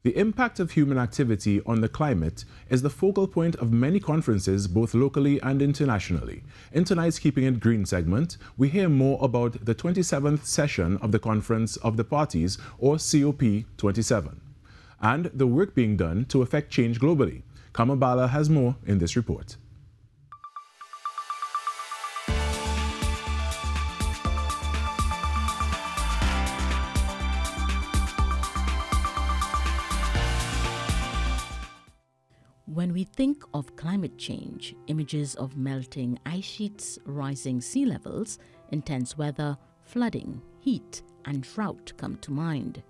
The impact of human activity on the climate is the focal point of many conferences both locally and internationally. In tonight's Keeping It Green segment, we hear more about the 27th session of the Conference of the Parties, or COP27, and the work being done to effect change globally. Ballah has more in this report. When we think of climate change, images of melting ice sheets, rising sea levels, intense weather, flooding, heat, and drought come to mind.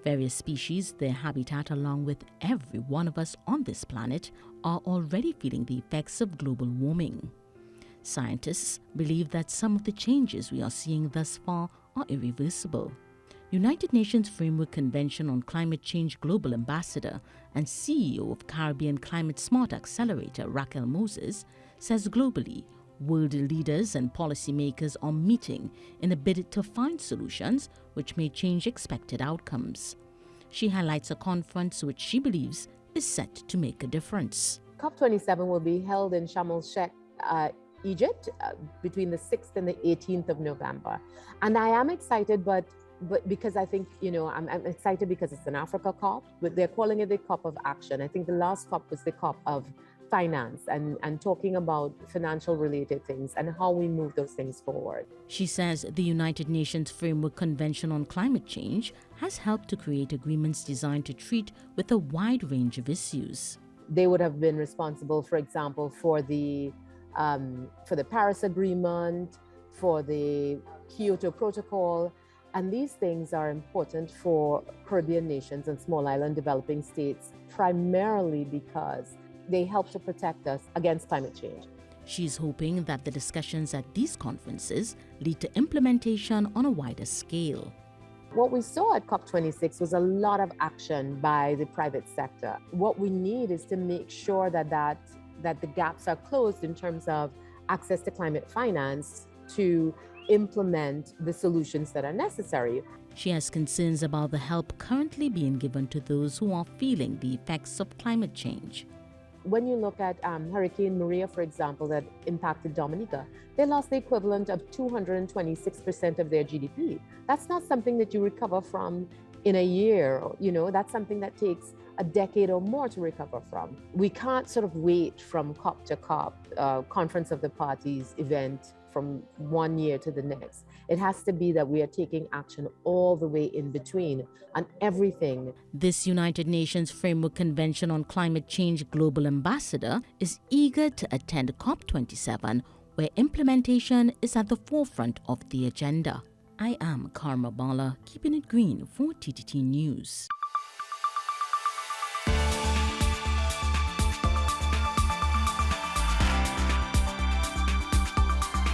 Various species, their habitat, along with every one of us on this planet, are already feeling the effects of global warming. Scientists believe that some of the changes we are seeing thus far are irreversible. United Nations Framework Convention on Climate Change Global Ambassador and CEO of Caribbean Climate Smart Accelerator, Raquel Moses, says globally, world leaders and policymakers are meeting in a bid to find solutions which may change expected outcomes. She highlights a conference which she believes is set to make a difference. COP27 will be held in Sharm el-Sheikh, Egypt, between the 6th and the 18th of November. And I am excited, but because I think, I'm excited because it's an Africa COP, but they're calling it the COP of action. I think the last COP was the COP of finance and talking about financial related things and how we move those things forward. She says the United Nations Framework Convention on Climate Change has helped to create agreements designed to treat with a wide range of issues. They would have been responsible, for example, for the Paris Agreement, for the Kyoto Protocol. And these things are important for Caribbean nations and small island developing states, primarily because they help to protect us against climate change. She's hoping that the discussions at these conferences lead to implementation on a wider scale. What we saw at COP26 was a lot of action by the private sector. What we need is to make sure that the gaps are closed in terms of access to climate finance to implement the solutions that are necessary. She has concerns about the help currently being given to those who are feeling the effects of climate change. When you look at Hurricane Maria, for example, that impacted Dominica, they lost the equivalent of 226% of their GDP. That's not something that you recover from in a year. That's something that takes a decade or more to recover from. We can't sort of wait from COP to COP, Conference of the Parties event, from one year to the next. It has to be that we are taking action all the way in between on everything. This United Nations Framework Convention on Climate Change Global Ambassador is eager to attend COP27, where implementation is at the forefront of the agenda. I am Ballah, keeping it green for TTT News.